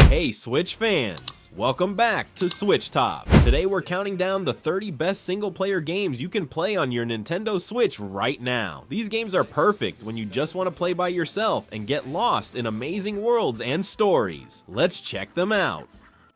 Hey Switch fans! Welcome back to Switch Top. Today we're counting down the 30 best single-player games you can play on your Nintendo Switch right now. These games are perfect when you just want to play by yourself and get lost in amazing worlds and stories. Let's check them out.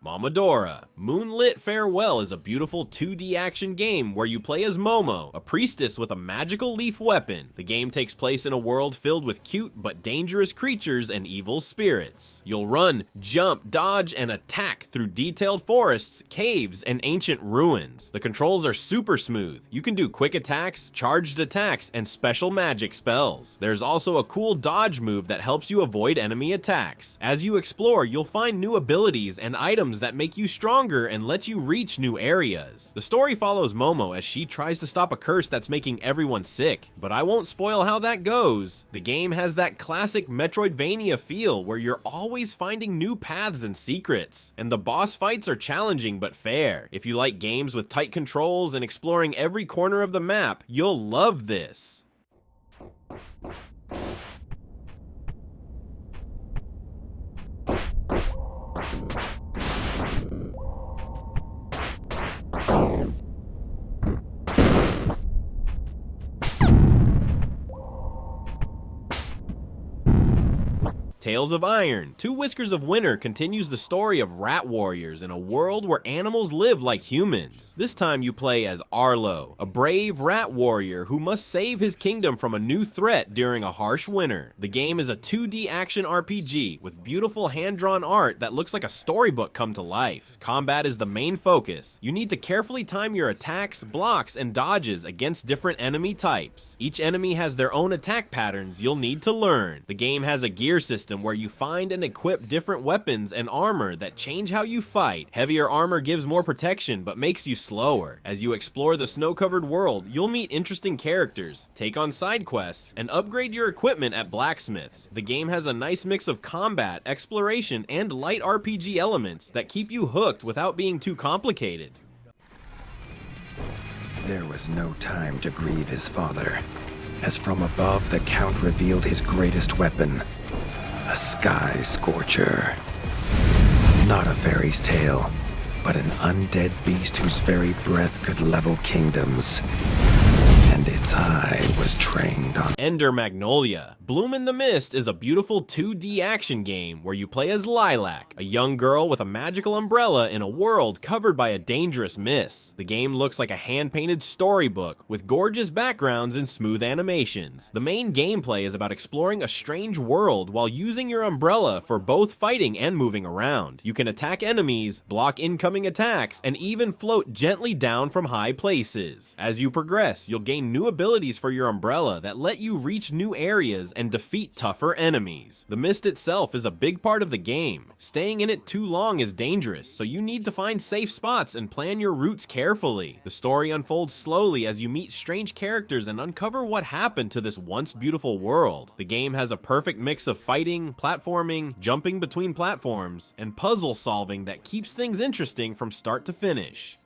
Momodora. Moonlit Farewell is a beautiful 2D action game where you play as Momo, a priestess with a magical leaf weapon. The game takes place in a world filled with cute but dangerous creatures and evil spirits. You'll run, jump, dodge, and attack through detailed forests, caves, and ancient ruins. The controls are super smooth. You can do quick attacks, charged attacks, and special magic spells. There's also a cool dodge move that helps you avoid enemy attacks. As you explore, you'll find new abilities and items that make you stronger and let you reach new areas. The story follows Momo as she tries to stop a curse that's making everyone sick, but I won't spoil how that goes. The game has that classic Metroidvania feel where you're always finding new paths and secrets, and the boss fights are challenging but fair. If you like games with tight controls and exploring every corner of the map, you'll love this. Tales of Iron. Two Whiskers of Winter continues the story of rat warriors in a world where animals live like humans. This time you play as Arlo, a brave rat warrior who must save his kingdom from a new threat during a harsh winter. The game is a 2D action RPG with beautiful hand-drawn art that looks like a storybook come to life. Combat is the main focus. You need to carefully time your attacks, blocks, and dodges against different enemy types. Each enemy has their own attack patterns you'll need to learn. The game has a gear system where you find and equip different weapons and armor that change how you fight. Heavier armor gives more protection but makes you slower. As you explore the snow-covered world, you'll meet interesting characters, take on side quests, and upgrade your equipment at blacksmiths. The game has a nice mix of combat, exploration, and light RPG elements that keep you hooked without being too complicated. There was no time to grieve his father, as from above the Count revealed his greatest weapon, a sky scorcher. Not a fairy's tale, but an undead beast whose very breath could level kingdoms. And its eye was trained on Ender Magnolia. Bloom in the Mist is a beautiful 2D action game where you play as Lilac, a young girl with a magical umbrella in a world covered by a dangerous mist. The game looks like a hand-painted storybook with gorgeous backgrounds and smooth animations. The main gameplay is about exploring a strange world while using your umbrella for both fighting and moving around. You can attack enemies, block incoming attacks, and even float gently down from high places. As you progress, you'll gain new abilities for your umbrella that let you reach new areas and defeat tougher enemies. The mist itself is a big part of the game. Staying in it too long is dangerous, so you need to find safe spots and plan your routes carefully. The story unfolds slowly as you meet strange characters and uncover what happened to this once beautiful world. The game has a perfect mix of fighting, platforming, jumping between platforms, and puzzle solving that keeps things interesting from start to finish.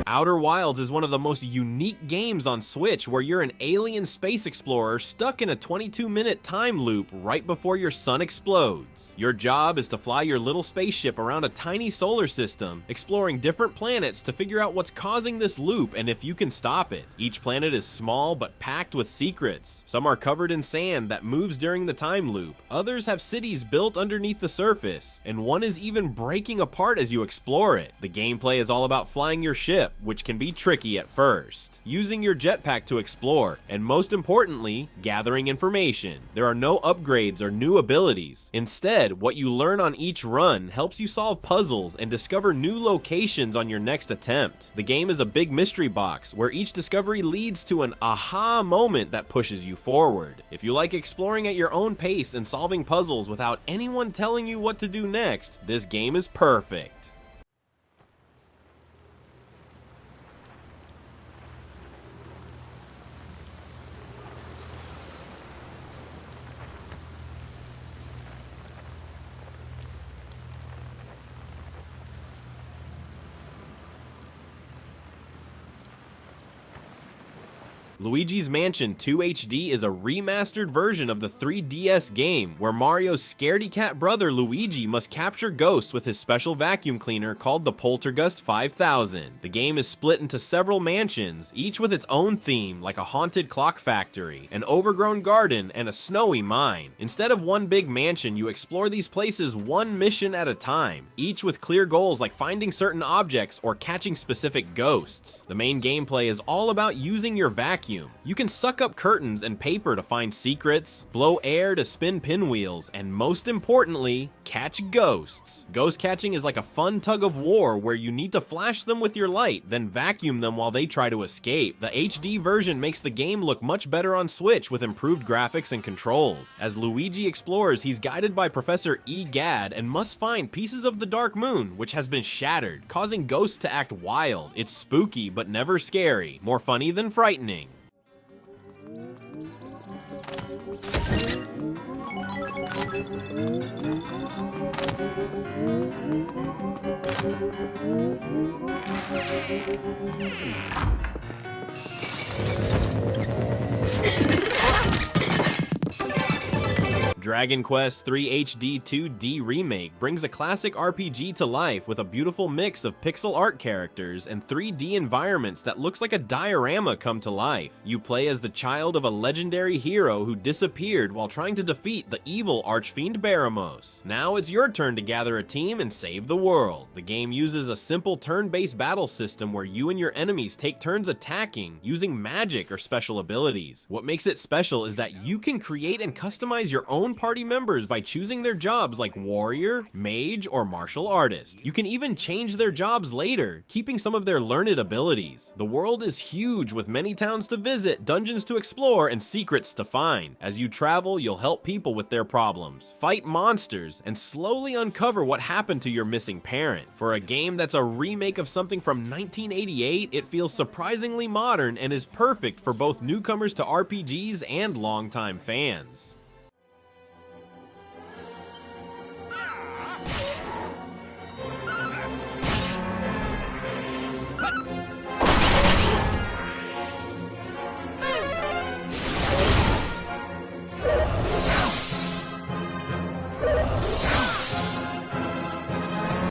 Outer Wilds is one of the most unique games on Switch where you're an alien space explorer stuck in a 22-minute time loop right before your sun explodes. Your job is to fly your little spaceship around a tiny solar system, exploring different planets to figure out what's causing this loop and if you can stop it. Each planet is small but packed with secrets. Some are covered in sand that moves during the time loop. Others have cities built underneath the surface, and one is even breaking apart as you explore it. The gameplay is all about flying your ship, which can be tricky at first, using your jetpack to explore, and most importantly, gathering information. There are no upgrades or new abilities. Instead, what you learn on each run helps you solve puzzles and discover new locations on your next attempt. The game is a big mystery box where each discovery leads to an aha moment that pushes you forward. If you like exploring at your own pace and solving puzzles without anyone telling you what to do next, this game is perfect. Luigi's Mansion 2 HD is a remastered version of the 3DS game, where Mario's scaredy-cat brother Luigi must capture ghosts with his special vacuum cleaner called the Poltergust 5000. The game is split into several mansions, each with its own theme, like a haunted clock factory, an overgrown garden, and a snowy mine. Instead of one big mansion, you explore these places one mission at a time, each with clear goals like finding certain objects or catching specific ghosts. The main gameplay is all about using your vacuum. You can suck up curtains and paper to find secrets, blow air to spin pinwheels, and most importantly, catch ghosts. Ghost catching is like a fun tug of war where you need to flash them with your light, then vacuum them while they try to escape. The HD version makes the game look much better on Switch with improved graphics and controls. As Luigi explores, he's guided by Professor Egad and must find pieces of the Dark Moon, which has been shattered, causing ghosts to act wild. It's spooky but never scary, more funny than frightening. Dragon Quest III HD 2D Remake brings a classic RPG to life with a beautiful mix of pixel art characters and 3D environments that looks like a diorama come to life. You play as the child of a legendary hero who disappeared while trying to defeat the evil archfiend Baramos. Now it's your turn to gather a team and save the world. The game uses a simple turn-based battle system where you and your enemies take turns attacking using magic or special abilities. What makes it special is that you can create and customize your own party members by choosing their jobs like warrior, mage, or martial artist. You can even change their jobs later, keeping some of their learned abilities. The world is huge with many towns to visit, dungeons to explore, and secrets to find. As you travel, you'll help people with their problems, fight monsters, and slowly uncover what happened to your missing parent. For a game that's a remake of something from 1988, it feels surprisingly modern and is perfect for both newcomers to RPGs and longtime fans.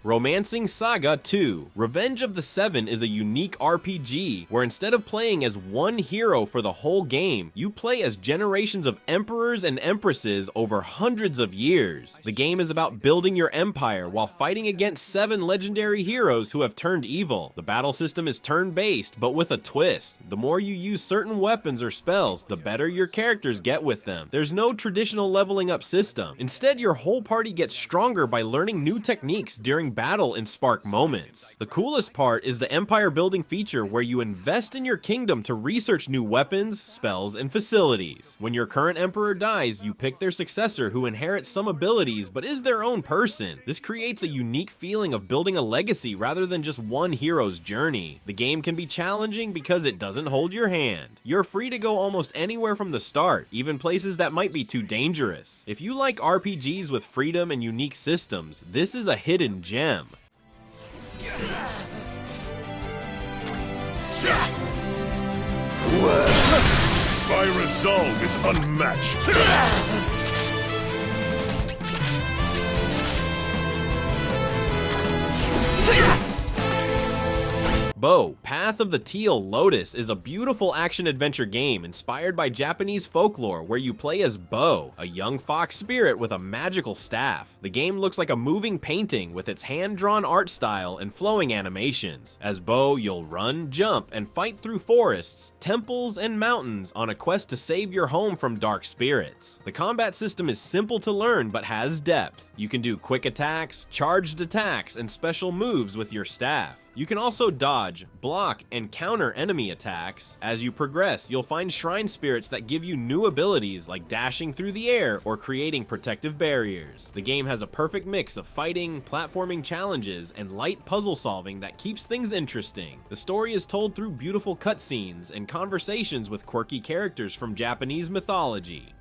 Romancing Saga 2. Revenge of the Seven is a unique RPG where instead of playing as one hero for the whole game, you play as generations of emperors and empresses over hundreds of years. The game is about building your empire while fighting against 7 legendary heroes who have turned evil. The battle system is turn-based, but with a twist. The more you use certain weapons or spells, the better your characters get with them. There's no traditional leveling up system. Instead, your whole party gets stronger by learning new techniques during battle in spark moments. The coolest part is the empire building feature where you invest in your kingdom to research new weapons, spells, and facilities. When your current emperor dies, you pick their successor who inherits some abilities but is their own person. This creates a unique feeling of building a legacy rather than just one hero's journey. The game can be challenging because it doesn't hold your hand. You're free to go almost anywhere from the start, even places that might be too dangerous. If you like RPGs with freedom and unique systems, this is a hidden gem. My resolve is unmatched. Bo, Path of the Teal, Lotus is a beautiful action-adventure game inspired by Japanese folklore where you play as Bo, a young fox spirit with a magical staff. The game looks like a moving painting with its hand-drawn art style and flowing animations. As Bo, you'll run, jump, and fight through forests, temples, and mountains on a quest to save your home from dark spirits. The combat system is simple to learn but has depth. You can do quick attacks, charged attacks, and special moves with your staff. You can also dodge, block, and counter enemy attacks. As you progress, you'll find shrine spirits that give you new abilities like dashing through the air or creating protective barriers. The game has a perfect mix of fighting, platforming challenges, and light puzzle solving that keeps things interesting. The story is told through beautiful cutscenes and conversations with quirky characters from Japanese mythology.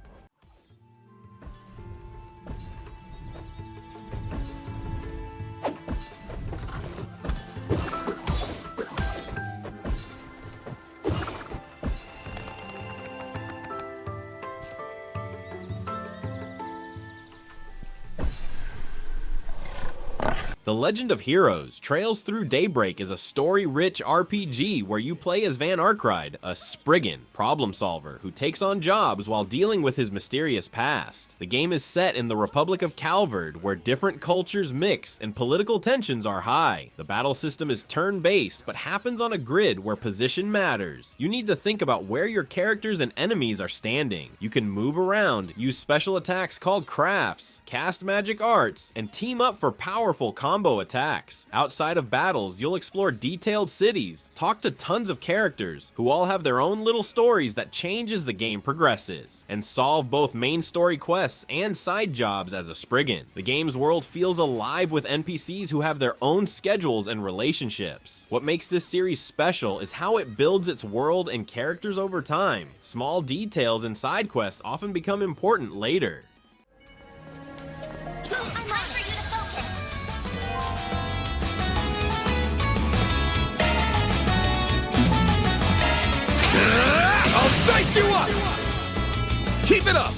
The Legend of Heroes Trails Through Daybreak is a story-rich RPG where you play as Van Arkride, a Spriggan problem solver who takes on jobs while dealing with his mysterious past. The game is set in the Republic of Calvard, where different cultures mix and political tensions are high. The battle system is turn-based, but happens on a grid where position matters. You need to think about where your characters and enemies are standing. You can move around, use special attacks called crafts, cast magic arts, and team up for powerful combo attacks. Outside of battles, you'll explore detailed cities, talk to tons of characters who all have their own little stories that change as the game progresses, and solve both main story quests and side jobs as a Spriggan. The game's world feels alive with NPCs who have their own schedules and relationships. What makes this series special is how it builds its world and characters over time. Small details and side quests often become important later. I'd like for you to focus. I'll dice you up! Keep it up!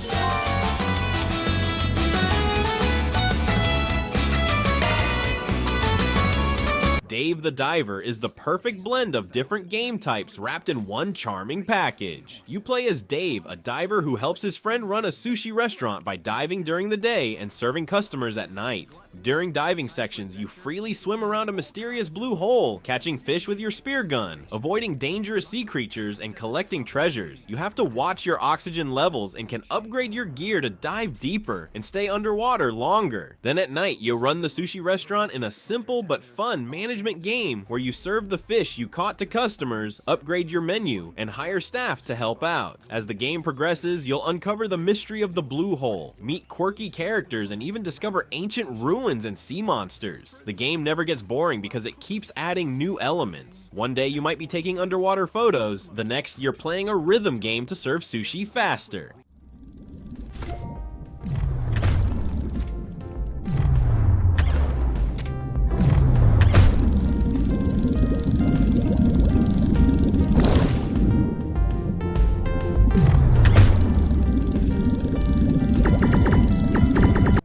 Dave the Diver is the perfect blend of different game types wrapped in one charming package. You play as Dave, a diver who helps his friend run a sushi restaurant by diving during the day and serving customers at night. During diving sections, you freely swim around a mysterious blue hole, catching fish with your spear gun, avoiding dangerous sea creatures, and collecting treasures. You have to watch your oxygen levels and can upgrade your gear to dive deeper and stay underwater longer. Then at night, you run the sushi restaurant in a simple but fun management game where you serve the fish you caught to customers, upgrade your menu, and hire staff to help out. As the game progresses, you'll uncover the mystery of the blue hole, meet quirky characters, and even discover ancient ruins and sea monsters. The game never gets boring because it keeps adding new elements. One day you might be taking underwater photos, the next you're playing a rhythm game to serve sushi faster.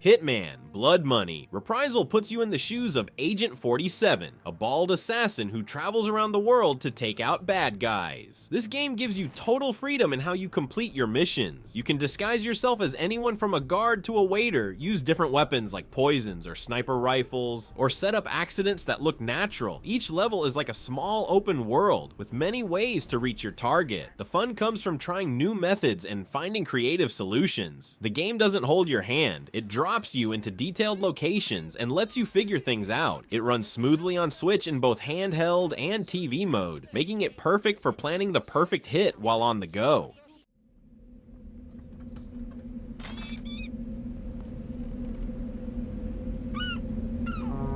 Hitman Blood Money. Reprisal puts you in the shoes of Agent 47, a bald assassin who travels around the world to take out bad guys. This game gives you total freedom in how you complete your missions. You can disguise yourself as anyone from a guard to a waiter, use different weapons like poisons or sniper rifles, or set up accidents that look natural. Each level is like a small open world, with many ways to reach your target. The fun comes from trying new methods and finding creative solutions. The game doesn't hold your hand. It drops you into detailed locations and lets you figure things out. It runs smoothly on Switch in both handheld and TV mode, making it perfect for planning the perfect hit while on the go.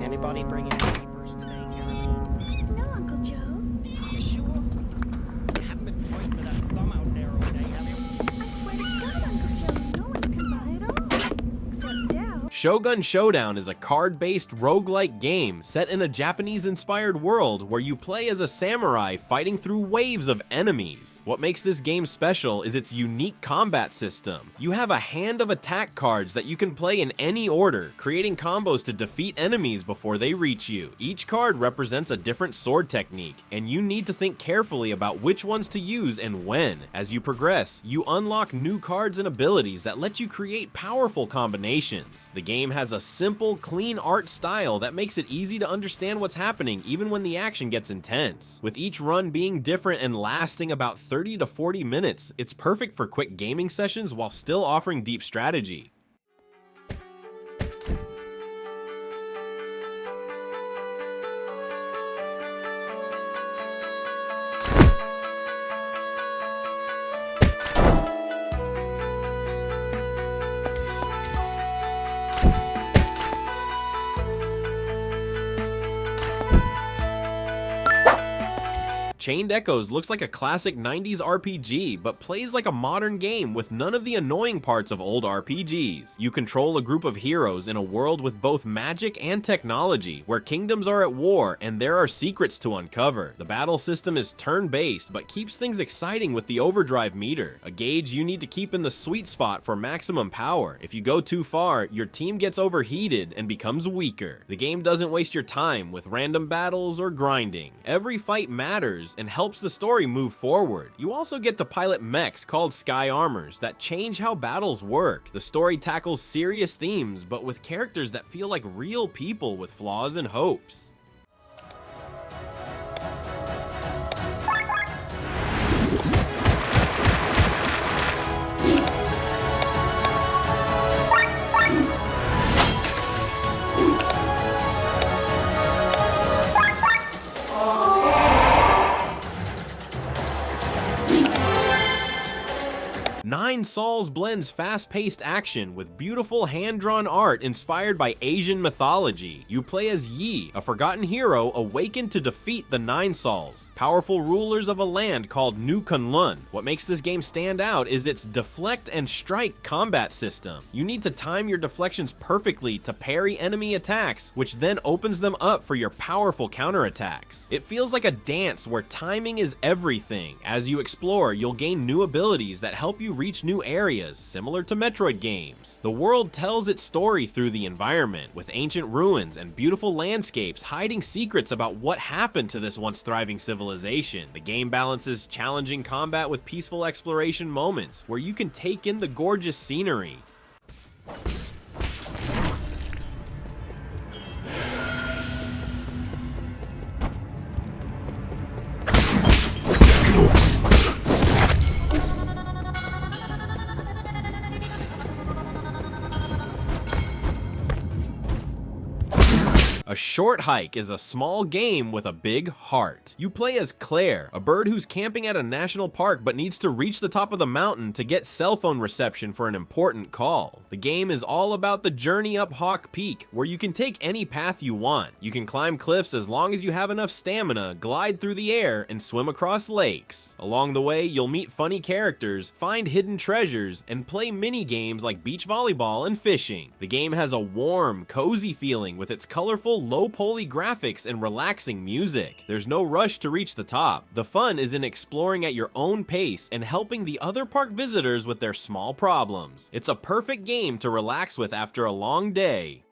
Anybody bring in papers today, Carrie? No, Uncle Joe. You sure? You haven't been fighting with that bum out there all day, have you? I swear to God, Uncle Joe, no one's come by at all. Except Dell. Shogun Showdown is a card-based roguelike game set in a Japanese-inspired world where you play as a samurai fighting through waves of enemies. What makes this game special is its unique combat system. You have a hand of attack cards that you can play in any order, creating combos to defeat enemies before they reach you. Each card represents a different sword technique, and you need to think carefully about which ones to use and when. As you progress, you unlock new cards and abilities that let you create powerful combinations. The game has a simple, clean art style that makes it easy to understand what's happening even when the action gets intense. With each run being different and lasting about 30 to 40 minutes, it's perfect for quick gaming sessions while still offering deep strategy. Chained Echoes looks like a classic 90s RPG, but plays like a modern game with none of the annoying parts of old RPGs. You control a group of heroes in a world with both magic and technology, where kingdoms are at war and there are secrets to uncover. The battle system is turn-based, but keeps things exciting with the overdrive meter, a gauge you need to keep in the sweet spot for maximum power. If you go too far, your team gets overheated and becomes weaker. The game doesn't waste your time with random battles or grinding. Every fight matters and helps the story move forward. You also get to pilot mechs called Sky Armors that change how battles work. The story tackles serious themes, but with characters that feel like real people with flaws and hopes. Nine Sols blends fast-paced action with beautiful hand-drawn art inspired by Asian mythology. You play as Yi, a forgotten hero awakened to defeat the Nine Sols, powerful rulers of a land called New Kunlun. What makes this game stand out is its deflect and strike combat system. You need to time your deflections perfectly to parry enemy attacks, which then opens them up for your powerful counterattacks. It feels like a dance where timing is everything. As you explore, you'll gain new abilities that help you reach new areas, similar to Metroid games. The world tells its story through the environment, with ancient ruins and beautiful landscapes hiding secrets about what happened to this once thriving civilization. The game balances challenging combat with peaceful exploration moments, where you can take in the gorgeous scenery. A Short Hike is a small game with a big heart. You play as Claire, a bird who's camping at a national park but needs to reach the top of the mountain to get cell phone reception for an important call. The game is all about the journey up Hawk Peak, where you can take any path you want. You can climb cliffs as long as you have enough stamina, glide through the air, and swim across lakes. Along the way, you'll meet funny characters, find hidden treasures, and play mini games like beach volleyball and fishing. The game has a warm, cozy feeling with its colorful, low-poly graphics and relaxing music. There's no rush to reach the top. The fun is in exploring at your own pace and helping the other park visitors with their small problems. It's a perfect game to relax with after a long day.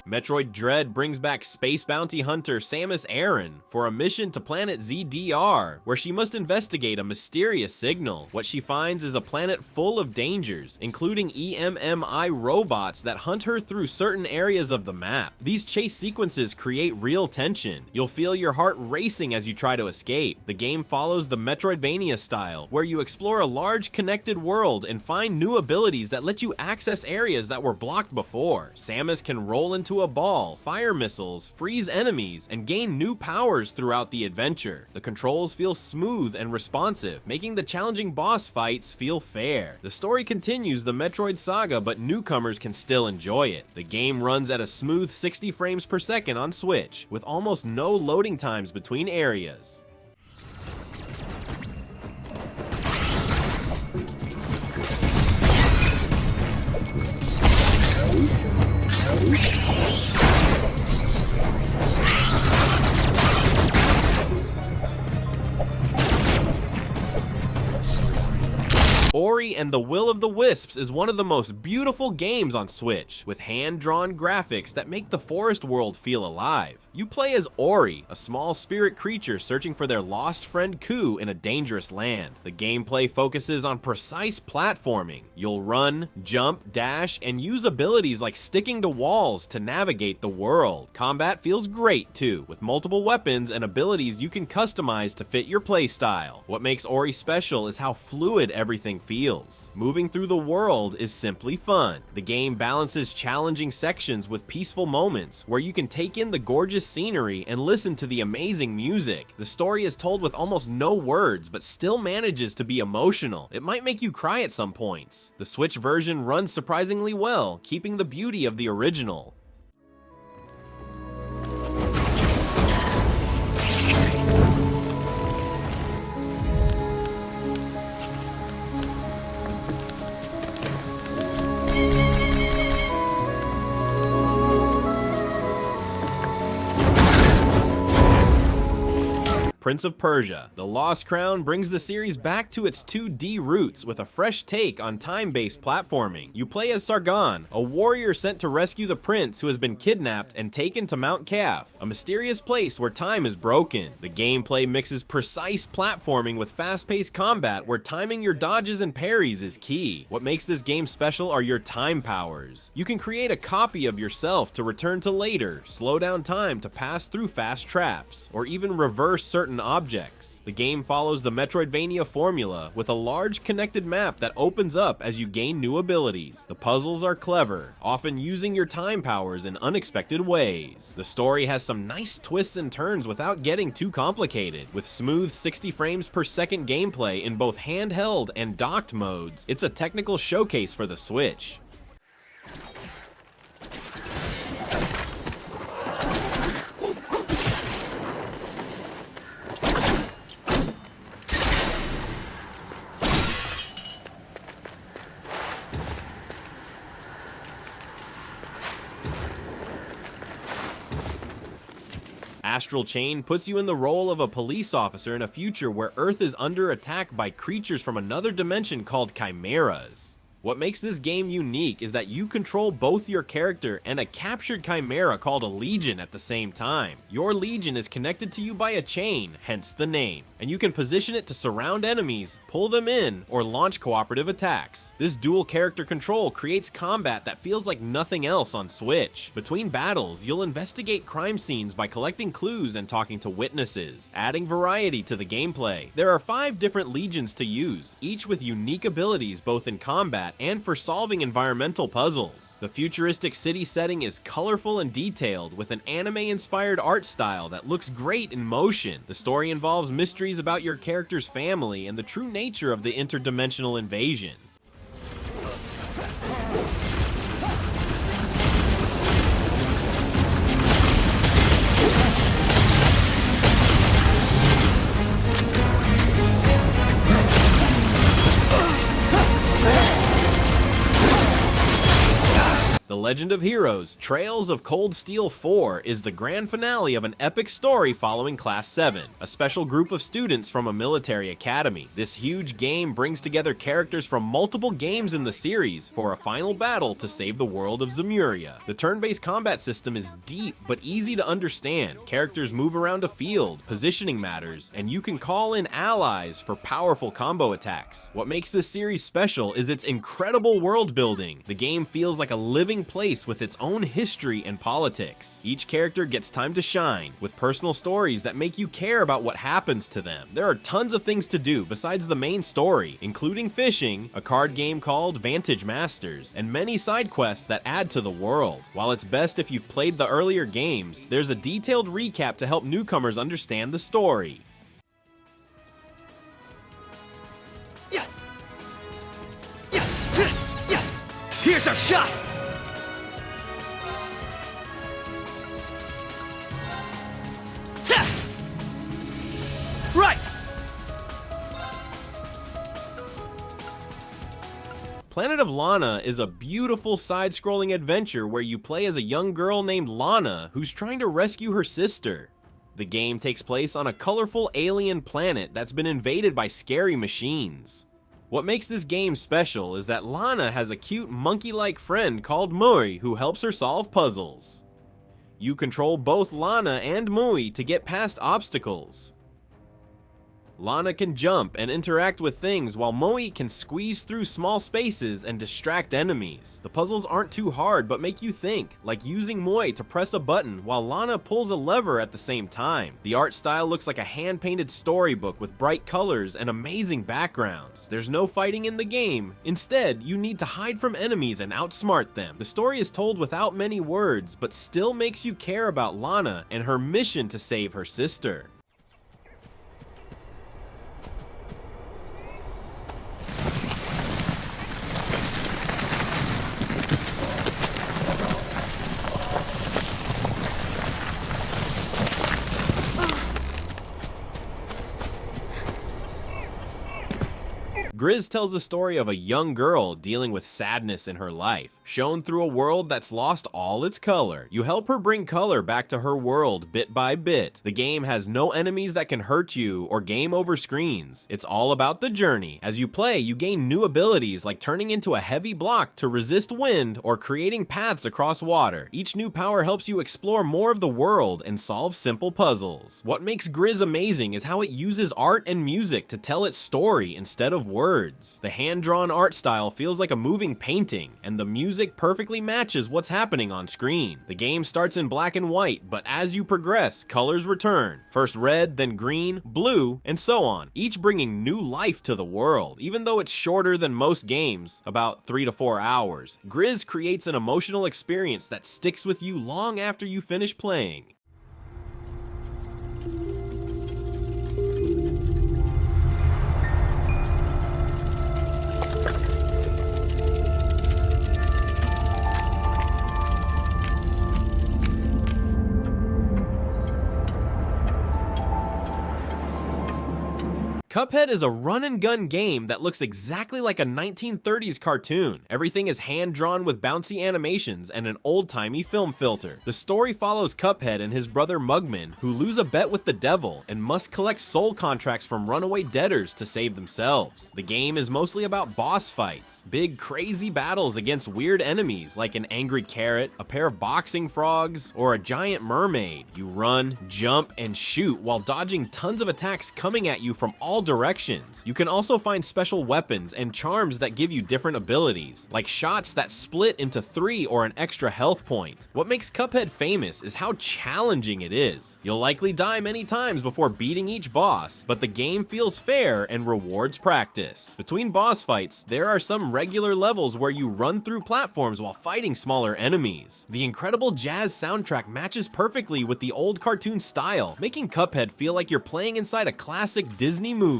Metroid Dread brings back space bounty hunter Samus Aran for a mission to planet ZDR, where she must investigate a mysterious signal. What she finds is a planet full of dangers, including EMMI robots that hunt her through certain areas of the map. These chase sequences create real tension. You'll feel your heart racing as you try to escape. The game follows the Metroidvania style, where you explore a large connected world and find new abilities that let you access areas that were blocked before. Samus can roll into a ball, fire missiles, freeze enemies, and gain new powers throughout the adventure. The controls feel smooth and responsive, making the challenging boss fights feel fair. The story continues the Metroid saga, but newcomers can still enjoy it. The game runs at a smooth 60 frames per second on Switch, with almost no loading times between areas. Ori and the Will of the Wisps is one of the most beautiful games on Switch, with hand-drawn graphics that make the forest world feel alive. You play as Ori, a small spirit creature searching for their lost friend Ku in a dangerous land. The gameplay focuses on precise platforming. You'll run, jump, dash, and use abilities like sticking to walls to navigate the world. Combat feels great too, with multiple weapons and abilities you can customize to fit your playstyle. What makes Ori special is how fluid everything feels. Moving through the world is simply fun. The game balances challenging sections with peaceful moments where you can take in the gorgeous scenery and listen to the amazing music. The story is told with almost no words, but still manages to be emotional. It might make you cry at some points. The Switch version runs surprisingly well, keeping the beauty of the original. Prince of Persia. The Lost Crown brings the series back to its 2D roots with a fresh take on time-based platforming. You play as Sargon, a warrior sent to rescue the prince who has been kidnapped and taken to Mount Kaf, a mysterious place where time is broken. The gameplay mixes precise platforming with fast-paced combat where timing your dodges and parries is key. What makes this game special are your time powers. You can create a copy of yourself to return to later, slow down time to pass through fast traps, or even reverse certain objects. The game follows the Metroidvania formula with a large connected map that opens up as you gain new abilities. The puzzles are clever, often using your time powers in unexpected ways. The story has some nice twists and turns without getting too complicated. With smooth 60 frames per second gameplay in both handheld and docked modes, it's a technical showcase for the Switch. Astral Chain puts you in the role of a police officer in a future where Earth is under attack by creatures from another dimension called chimeras. What makes this game unique is that you control both your character and a captured chimera called a legion at the same time. Your legion is connected to you by a chain, hence the name, and you can position it to surround enemies, pull them in, or launch cooperative attacks. This dual character control creates combat that feels like nothing else on Switch. Between battles, you'll investigate crime scenes by collecting clues and talking to witnesses, adding variety to the gameplay. There are 5 different legions to use, each with unique abilities both in combat and for solving environmental puzzles. The futuristic city setting is colorful and detailed with an anime-inspired art style that looks great in motion. The story involves mysteries about your character's family and the true nature of the interdimensional invasion. The Legend of Heroes: Trails of Cold Steel 4 is the grand finale of an epic story following Class 7, a special group of students from a military academy. This huge game brings together characters from multiple games in the series for a final battle to save the world of Zemuria. The turn-based combat system is deep but easy to understand. Characters move around a field, positioning matters, and you can call in allies for powerful combo attacks. What makes this series special is its incredible world building. The game feels like a living place with its own history and politics. Each character gets time to shine, with personal stories that make you care about what happens to them. There are tons of things to do besides the main story, including fishing, a card game called Vantage Masters, and many side quests that add to the world. While it's best if you've played the earlier games, there's a detailed recap to help newcomers understand the story. Here's our shot! Right! Planet of Lana is a beautiful side-scrolling adventure where you play as a young girl named Lana who's trying to rescue her sister. The game takes place on a colorful alien planet that's been invaded by scary machines. What makes this game special is that Lana has a cute monkey-like friend called Mui who helps her solve puzzles. You control both Lana and Mui to get past obstacles. Lana can jump and interact with things, while Mui can squeeze through small spaces and distract enemies. The puzzles aren't too hard but make you think, like using Mui to press a button while Lana pulls a lever at the same time. The art style looks like a hand-painted storybook with bright colors and amazing backgrounds. There's no fighting in the game. Instead, you need to hide from enemies and outsmart them. The story is told without many words, but still makes you care about Lana and her mission to save her sister. Gris tells the story of a young girl dealing with sadness in her life, shown through a world that's lost all its color. You help her bring color back to her world bit by bit. The game has no enemies that can hurt you or game over screens. It's all about the journey. As you play, you gain new abilities like turning into a heavy block to resist wind or creating paths across water. Each new power helps you explore more of the world and solve simple puzzles. What makes Gris amazing is how it uses art and music to tell its story instead of words. The hand-drawn art style feels like a moving painting, and the music perfectly matches what's happening on screen. The game starts in black and white, but as you progress, colors return. First red, then green, blue, and so on, each bringing new life to the world. Even though it's shorter than most games, about 3 to 4 hours, Gris creates an emotional experience that sticks with you long after you finish playing. Cuphead is a run-and-gun game that looks exactly like a 1930s cartoon. Everything is hand-drawn with bouncy animations and an old-timey film filter. The story follows Cuphead and his brother Mugman, who lose a bet with the devil and must collect soul contracts from runaway debtors to save themselves. The game is mostly about boss fights, big crazy battles against weird enemies like an angry carrot, a pair of boxing frogs, or a giant mermaid. You run, jump, and shoot while dodging tons of attacks coming at you from all directions. You can also find special weapons and charms that give you different abilities, like shots that split into 3 or an extra health point. What makes Cuphead famous is how challenging it is. You'll likely die many times before beating each boss, but the game feels fair and rewards practice. Between boss fights, there are some regular levels where you run through platforms while fighting smaller enemies. The incredible jazz soundtrack matches perfectly with the old cartoon style, making Cuphead feel like you're playing inside a classic Disney movie.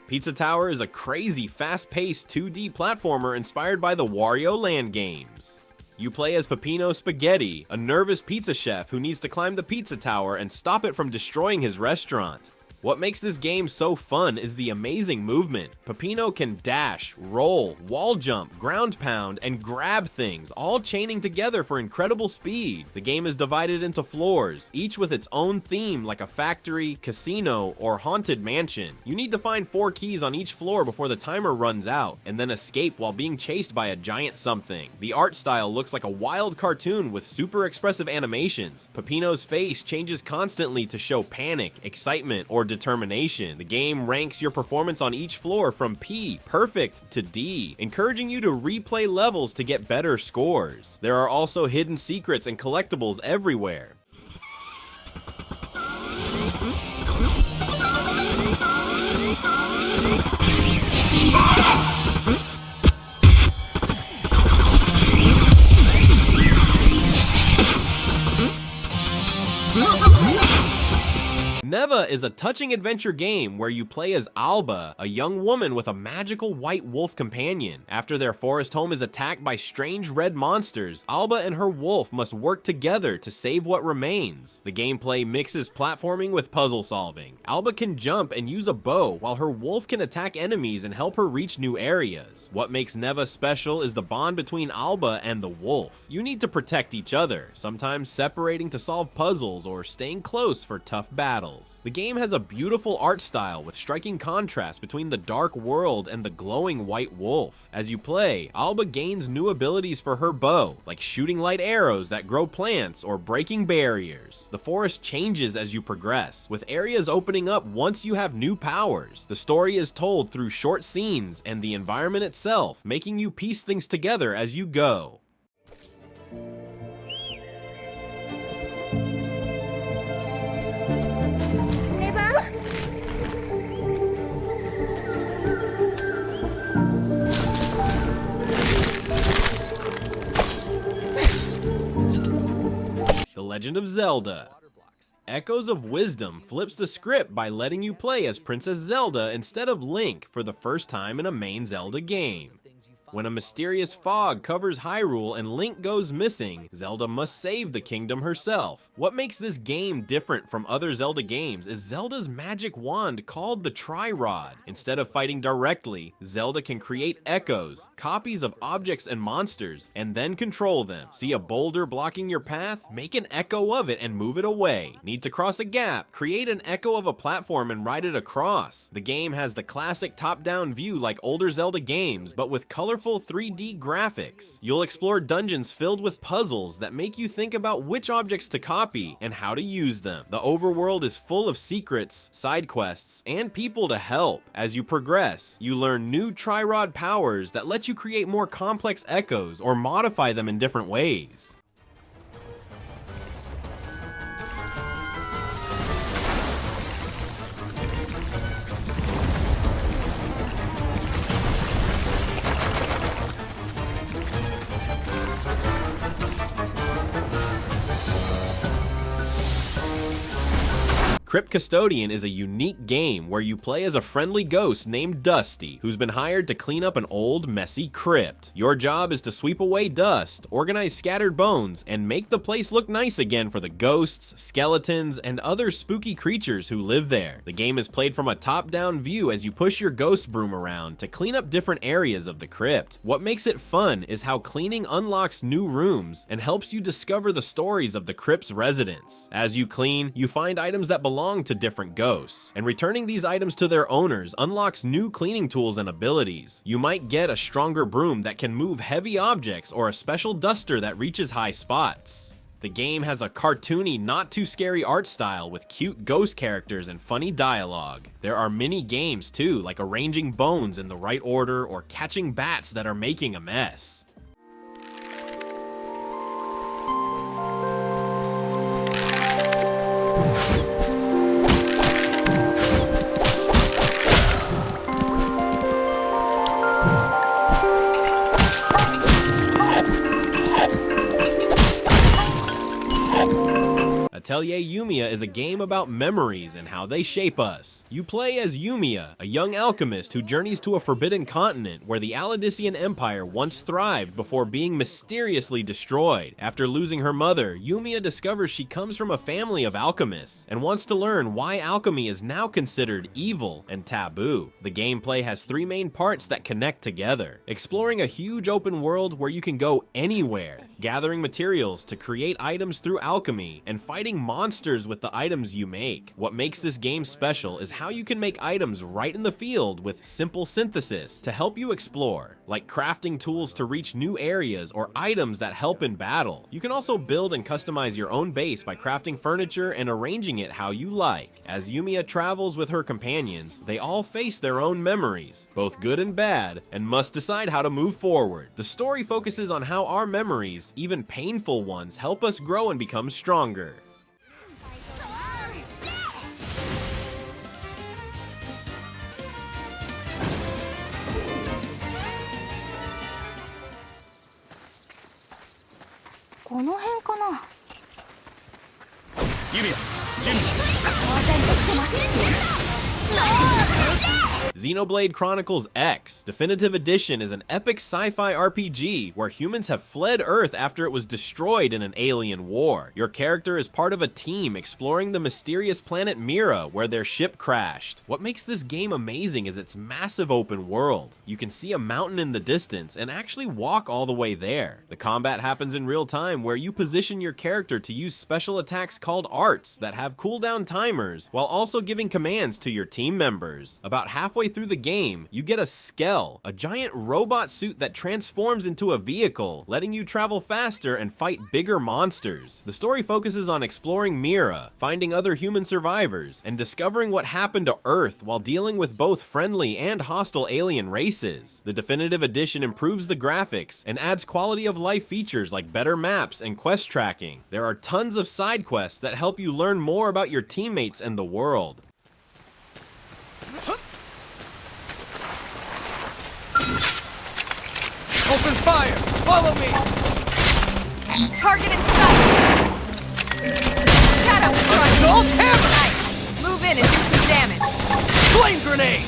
Pizza Tower is a crazy, fast-paced 2D platformer inspired by the Wario Land games. You play as Peppino Spaghetti, a nervous pizza chef who needs to climb the pizza tower and stop it from destroying his restaurant. What makes this game so fun is the amazing movement. Peppino can dash, roll, wall jump, ground pound, and grab things, all chaining together for incredible speed. The game is divided into floors, each with its own theme like a factory, casino, or haunted mansion. You need to find 4 keys on each floor before the timer runs out, and then escape while being chased by a giant something. The art style looks like a wild cartoon with super expressive animations. Peppino's face changes constantly to show panic, excitement, or determination. The game ranks your performance on each floor from P, perfect, to D, encouraging you to replay levels to get better scores. There are also hidden secrets and collectibles everywhere. Neva Neva is a touching adventure game where you play as Alba, a young woman with a magical white wolf companion. After their forest home is attacked by strange red monsters, Alba and her wolf must work together to save what remains. The gameplay mixes platforming with puzzle solving. Alba can jump and use a bow, while her wolf can attack enemies and help her reach new areas. What makes Neva special is the bond between Alba and the wolf. You need to protect each other, sometimes separating to solve puzzles or staying close for tough battles. The game has a beautiful art style with striking contrast between the dark world and the glowing white wolf. As you play, Alba gains new abilities for her bow, like shooting light arrows that grow plants or breaking barriers. The forest changes as you progress, with areas opening up once you have new powers. The story is told through short scenes and the environment itself, making you piece things together as you go. Neva? The Legend of Zelda. Echoes of Wisdom flips the script by letting you play as Princess Zelda instead of Link for the first time in a main Zelda game. When a mysterious fog covers Hyrule and Link goes missing, Zelda must save the kingdom herself. What makes this game different from other Zelda games is Zelda's magic wand called the Tri-Rod. Instead of fighting directly, Zelda can create echoes, copies of objects and monsters, and then control them. See a boulder blocking your path? Make an echo of it and move it away. Need to cross a gap? Create an echo of a platform and ride it across. The game has the classic top-down view like older Zelda games, but with colorful 3D graphics. You'll explore dungeons filled with puzzles that make you think about which objects to copy and how to use them. The overworld is full of secrets, side quests, and people to help. As you progress, you learn new Tri-Rod powers that let you create more complex echoes or modify them in different ways. Crypt Custodian is a unique game where you play as a friendly ghost named Dusty, who's been hired to clean up an old, messy crypt. Your job is to sweep away dust, organize scattered bones, and make the place look nice again for the ghosts, skeletons, and other spooky creatures who live there. The game is played from a top-down view as you push your ghost broom around to clean up different areas of the crypt. What makes it fun is how cleaning unlocks new rooms and helps you discover the stories of the crypt's residents. As you clean, you find items that belong to different ghosts, and returning these items to their owners unlocks new cleaning tools and abilities. You might get a stronger broom that can move heavy objects or a special duster that reaches high spots. The game has a cartoony, not too scary art style with cute ghost characters and funny dialogue. There are mini games too, like arranging bones in the right order or catching bats that are making a mess. Atelier Yumia is a game about memories and how they shape us. You play as Yumia, a young alchemist who journeys to a forbidden continent where the Aladician Empire once thrived before being mysteriously destroyed. After losing her mother, Yumia discovers she comes from a family of alchemists and wants to learn why alchemy is now considered evil and taboo. The gameplay has three main parts that connect together, exploring a huge open world where you can go anywhere, gathering materials to create items through alchemy, and fighting monsters with the items you make. What makes this game special is how you can make items right in the field with simple synthesis to help you explore, like crafting tools to reach new areas or items that help in battle. You can also build and customize your own base by crafting furniture and arranging it how you like. As Yumia travels with her companions, they all face their own memories, both good and bad, and must decide how to move forward. The story focuses on how our memories, even painful ones, help us grow and become stronger. この辺かな。ユミア、準備。当然できてます。Xenoblade Chronicles X Definitive Edition is an epic sci-fi RPG where humans have fled Earth after it was destroyed in an alien war. Your character is part of a team exploring the mysterious planet Mira where their ship crashed. What makes this game amazing is its massive open world. You can see a mountain in the distance and actually walk all the way there. The combat happens in real time where you position your character to use special attacks called arts that have cooldown timers while also giving commands to your team members. About halfway through the game, you get a Skell, a giant robot suit that transforms into a vehicle, letting you travel faster and fight bigger monsters. The story focuses on exploring Mira, finding other human survivors, and discovering what happened to Earth while dealing with both friendly and hostile alien races. The Definitive Edition improves the graphics and adds quality of life features like better maps and quest tracking. There are tons of side quests that help you learn more about your teammates and the world. Open fire! Follow me! Target in sight! Shadow strike! Assault hammer! Nice! Move in and do some damage! Flame grenade!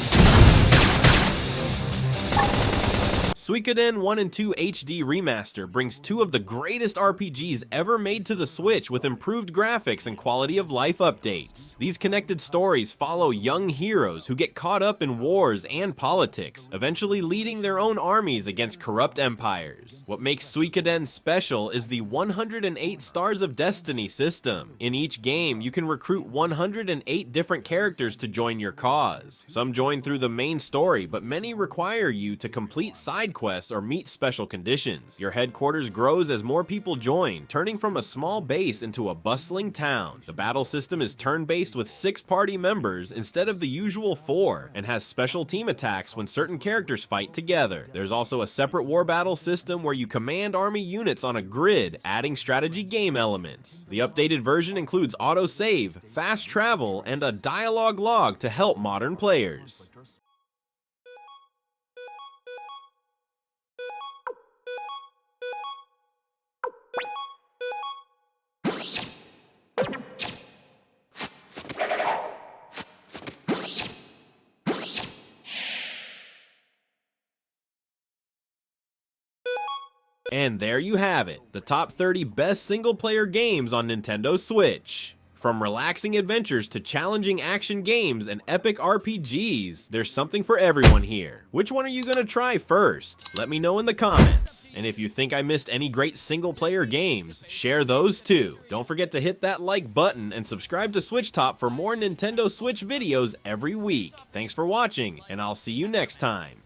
Suikoden 1 and 2 HD Remaster brings two of the greatest RPGs ever made to the Switch with improved graphics and quality of life updates. These connected stories follow young heroes who get caught up in wars and politics, eventually leading their own armies against corrupt empires. What makes Suikoden special is the 108 Stars of Destiny system. In each game, you can recruit 108 different characters to join your cause. Some join through the main story, but many require you to complete side quests or meet special conditions. Your headquarters grows as more people join, turning from a small base into a bustling town. The battle system is turn-based with 6 party members instead of the usual 4, and has special team attacks when certain characters fight together. There's also a separate war battle system where you command army units on a grid, adding strategy game elements. The updated version includes autosave, fast travel, and a dialogue log to help modern players. And there you have it, the top 30 best single-player games on Nintendo Switch. From relaxing adventures to challenging action games and epic RPGs, there's something for everyone here. Which one are you gonna try first? Let me know in the comments. And if you think I missed any great single-player games, share those too. Don't forget to hit that like button and subscribe to Switch Top for more Nintendo Switch videos every week. Thanks for watching, and I'll see you next time.